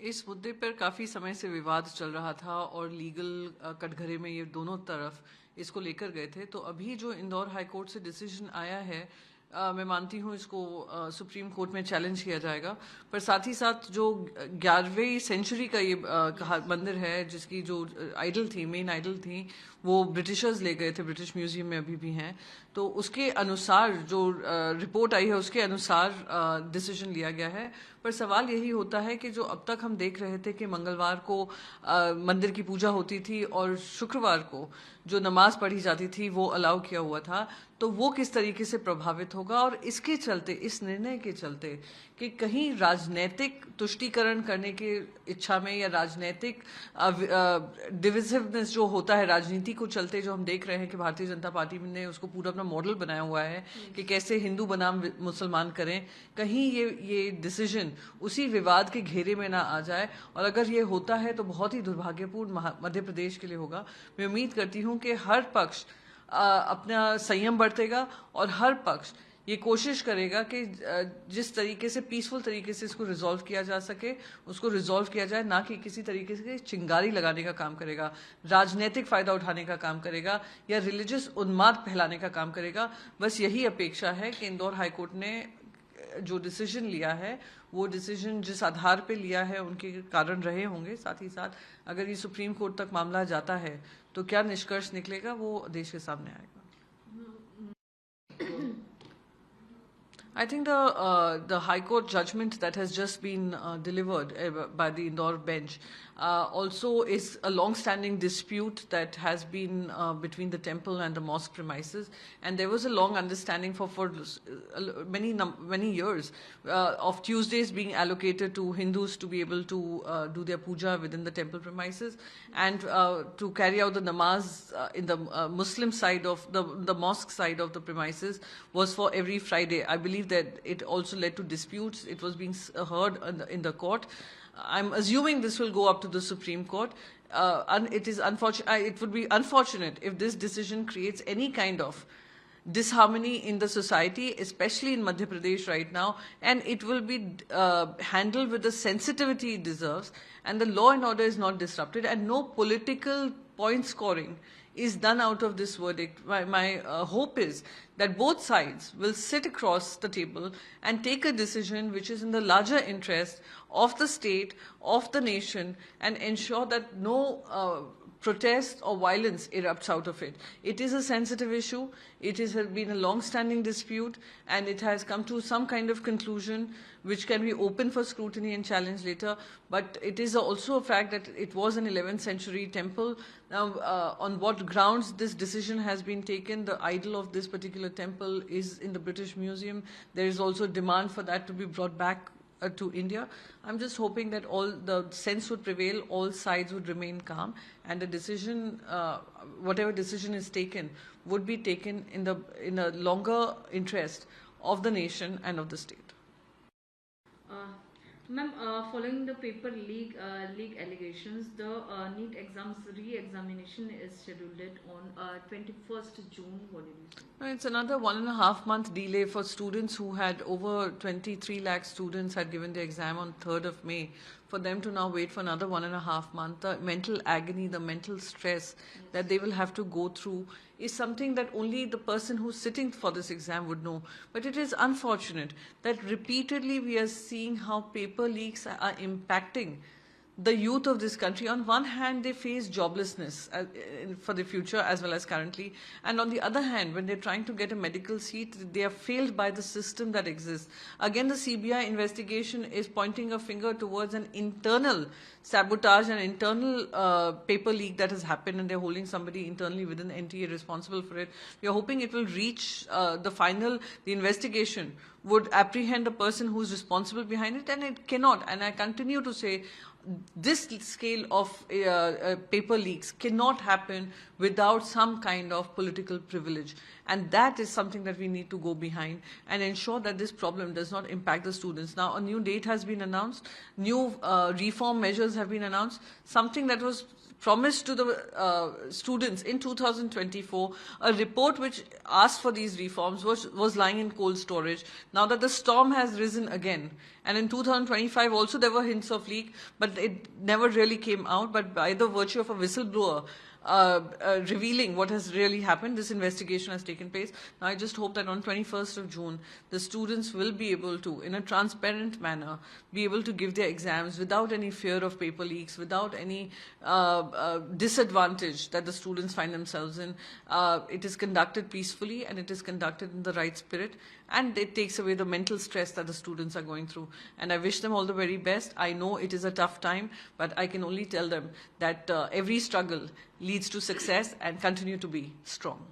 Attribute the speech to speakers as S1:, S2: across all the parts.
S1: इस मुद्दे पर काफ़ी समय से विवाद चल रहा था और लीगल कटघरे में ये दोनों तरफ इसको लेकर गए थे। तो अभी जो इंदौर हाई कोर्ट से डिसीजन आया है, मैं मानती हूँ इसको सुप्रीम कोर्ट में चैलेंज किया जाएगा। पर साथ ही साथ जो 11वीं सेंचुरी का ये मंदिर है, जिसकी जो आइडल थी, मेन आइडल थी, वो ब्रिटिशर्स ले गए थे, ब्रिटिश म्यूजियम में अभी भी हैं। तो उसके अनुसार जो रिपोर्ट आई है उसके अनुसार डिसीजन लिया गया है। पर सवाल यही होता है कि जो अब तक हम देख रहे थे कि मंगलवार को मंदिर की पूजा होती थी और शुक्रवार को जो नमाज पढ़ी जाती थी वो अलाउ किया हुआ था, तो वो किस तरीके से प्रभावित होगा। और इसके चलते, इस निर्णय के चलते कि कहीं राजनीतिक तुष्टीकरण करने की इच्छा में या राजनीतिक डिविजिवनेस जो होता है राजनीति को चलते, जो हम देख रहे हैं कि भारतीय जनता पार्टी ने उसको पूरा अपना मॉडल बनाया हुआ है कि कैसे हिंदू बनाम मुसलमान करें, कहीं ये डिसीजन उसी विवाद के घेरे में ना आ जाए। और अगर ये होता है तो बहुत ही दुर्भाग्यपूर्ण मध्य प्रदेश के लिए होगा। मैं उम्मीद करती हूँ कि हर पक्ष अपना संयम बरतेगा और हर पक्ष ये कोशिश करेगा कि जिस तरीके से पीसफुल तरीके से इसको रिजॉल्व किया जा सके उसको रिजॉल्व किया जाए, ना कि किसी तरीके से चिंगारी लगाने का काम करेगा, राजनीतिक फायदा उठाने का काम करेगा या रिलीजियस उन्माद फैलाने का काम करेगा। बस यही अपेक्षा है कि इंदौर हाईकोर्ट ने जो डिसीजन लिया है वो डिसीजन जिस आधार पे लिया है उनके कारण रहे होंगे। साथ ही साथ अगर ये सुप्रीम कोर्ट तक मामला जाता है तो क्या निष्कर्ष निकलेगा वो देश के सामने आएगा। I think the High Court judgment that has just been delivered by the Indore bench also is a long-standing dispute that has been between the temple and the mosque premises, and there was a long understanding for many years of Tuesdays being allocated to Hindus to be able to do their puja within the temple premises and to carry out the namaz in the Muslim side of the mosque side of the premises was for every Friday. I believe that it also led to disputes. It was being heard in the court. I'm assuming this will go up to the Supreme Court. It would be unfortunate if this decision creates any kind of disharmony in the society, especially in Madhya Pradesh right now, and it will be handled with the sensitivity it deserves, and the law and order is not disrupted, and no political point scoring is done out of this verdict. My hope is that both sides will sit across the table and take a decision which is in the larger interest of the state, of the nation, and ensure that no protest or violence erupts out of it. It is a sensitive issue. It has been a long-standing dispute, and it has come to some kind of conclusion which can be open for scrutiny and challenge later. But it is also a fact that it was an 11th century temple. Now, on what grounds this decision has been taken, the idol of this particular temple is in the British Museum. There is also demand for that to be brought back to India. I'm just hoping that all the sense would prevail, all sides would remain calm, and the decision, whatever decision is taken, would be taken in a longer interest of the nation and of the state.
S2: Ma'am, following the paper leak allegations, the NEET exams re-examination is scheduled on 21st June. What did you say?
S1: It's another 1.5 month delay for students who had over 23 lakh students had given their exam on 3rd of May. For them to now wait for another 1.5 months, the mental agony, the mental stress that they will have to go through is something that only the person who's sitting for this exam would know. But it is unfortunate that repeatedly we are seeing how paper leaks are impacting the youth of this country. On one hand, they face joblessness for the future as well as currently. And on the other hand, when they're trying to get a medical seat, they are failed by the system that exists. Again, the CBI investigation is pointing a finger towards an internal sabotage, an internal paper leak that has happened, and they're holding somebody internally within the NTA responsible for it. We are hoping it will reach the investigation would apprehend the person who's responsible behind it, and it cannot. And I continue to say, this scale of paper leaks cannot happen without some kind of political privilege, and that is something that we need to go behind and ensure that this problem does not impact the students. Now, a new date has been announced, new reform measures have been announced, something that was promised to the students in 2024. A report which asked for these reforms was lying in cold storage. Now that the storm has risen again And in 2025 also there were hints of leak, but it never really came out. But by the virtue of a whistleblower revealing what has really happened, this investigation has taken place. Now I just hope that on 21st of June, the students will be able to, in a transparent manner, be able to give their exams without any fear of paper leaks, without any disadvantage that the students find themselves in. It is conducted peacefully and it is conducted in the right spirit, and it takes away the mental stress that the students are going through. And I wish them all the very best. I know it is a tough time, but I can only tell them that every struggle leads to success, and continue to be strong.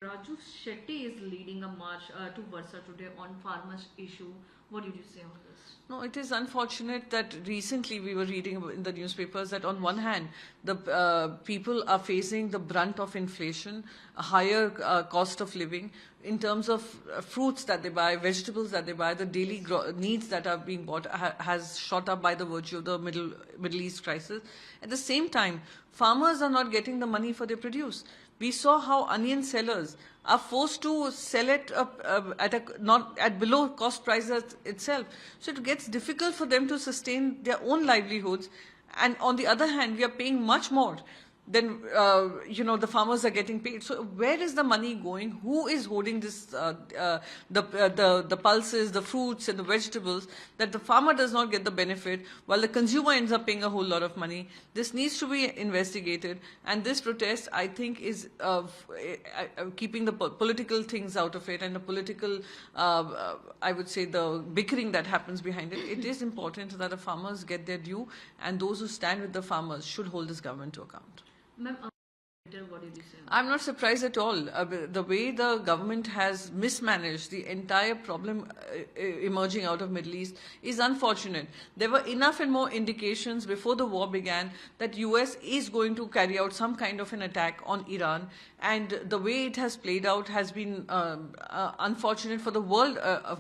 S2: Raju Shetty is leading a march to Varsa today on farmers' issue. What did you say on this?
S1: No, it is unfortunate that recently we were reading in the newspapers that on one hand, the people are facing the brunt of inflation, a higher cost of living in terms of fruits that they buy, vegetables that they buy, the daily needs that are being bought has shot up by the virtue of the Middle East crisis. At the same time, farmers are not getting the money for their produce. We saw how onion sellers are forced to sell it not at below cost prices itself. So it gets difficult for them to sustain their own livelihoods. And on the other hand, we are paying much more than the farmers are getting paid. So where is the money going? Who is holding this? The pulses, the fruits, and the vegetables that the farmer does not get the benefit, while the consumer ends up paying a whole lot of money. This needs to be investigated, and this protest, I think, is keeping the political things out of it, and the political, I would say, the bickering that happens behind it. It is important that the farmers get their due, and those who stand with the farmers should hold this government to account.
S2: Ma'am, what did you say?
S1: I'm not surprised at all. The way the government has mismanaged the entire problem emerging out of Middle East is unfortunate. There were enough and more indications before the war began that US is going to carry out some kind of an attack on Iran, and the way it has played out has been unfortunate for the world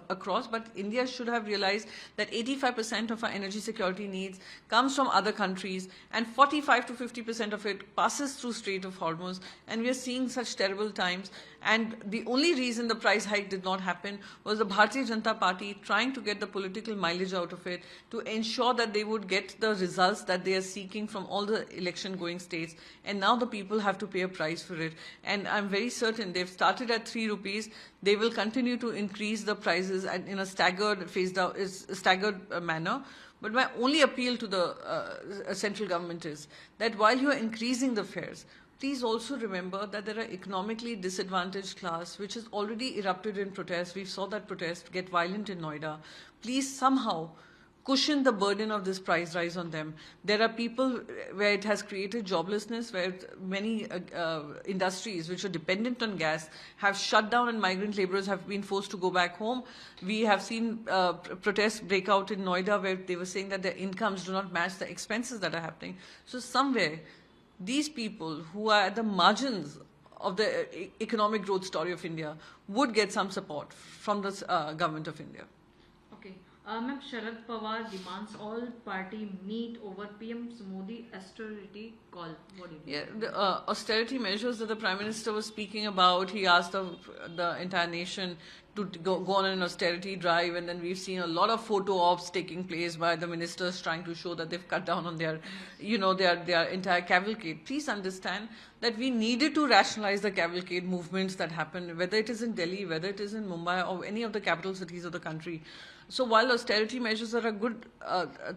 S1: across. But India should have realized that 85% of our energy security needs comes from other countries, and 45 to 50% of it passes through Strait of Hormuz, and we are seeing such terrible times. And the only reason the price hike did not happen was the Bharatiya Janata Party trying to get the political mileage out of it to ensure that they would get the results that they are seeking from all the election going states. And now the people have to pay a price for it. And I'm very certain they've started at 3 rupees. They will continue to increase the prices in a staggered manner. But my only appeal to the central government is that while you are increasing the fares, please also remember that there are economically disadvantaged class which has already erupted in protest. We saw that protest get violent in Noida. Please somehow cushion the burden of this price rise on them. There are people where it has created joblessness, where many industries which are dependent on gas have shut down and migrant laborers have been forced to go back home. We have seen protests break out in Noida where they were saying that their incomes do not match the expenses that are happening. So somewhere, these people who are at the margins of the economic growth story of India would get some support from the government of India.
S2: Okay. Ma'am, Sharad Pawar demands all party meet over PM Modi austerity call. What do you think?
S1: The austerity measures that the Prime Minister was speaking about, he asked the entire nation to go on an austerity drive, and then we've seen a lot of photo ops taking place by the ministers trying to show that they've cut down on their entire cavalcade. Please understand that we needed to rationalize the cavalcade movements that happen, whether it is in Delhi, whether it is in Mumbai, or any of the capital cities of the country. So while austerity measures are a good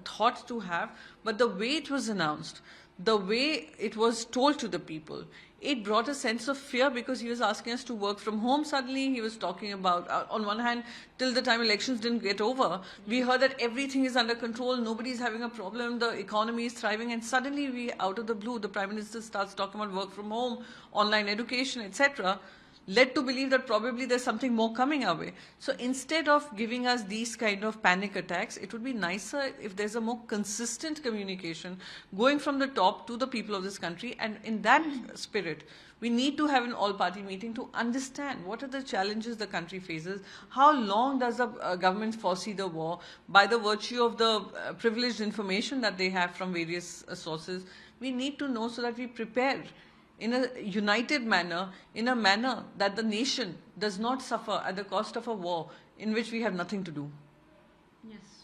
S1: thought to have, but the way it was announced, the way it was told to the people, it brought a sense of fear, because he was asking us to work from home suddenly. He was talking about, on one hand, till the time elections didn't get over, we heard that everything is under control, nobody's having a problem, the economy is thriving, and suddenly out of the blue, the Prime Minister starts talking about work from home, online education, etc., led to believe that probably there's something more coming our way. So instead of giving us these kind of panic attacks, it would be nicer if there's a more consistent communication going from the top to the people of this country. And in that spirit, we need to have an all-party meeting to understand what are the challenges the country faces, how long does the government foresee the war by the virtue of the privileged information that they have from various sources. We need to know so that we prepare in a united manner, in a manner that the nation does not suffer at the cost of a war in which we have nothing to do.
S2: Yes.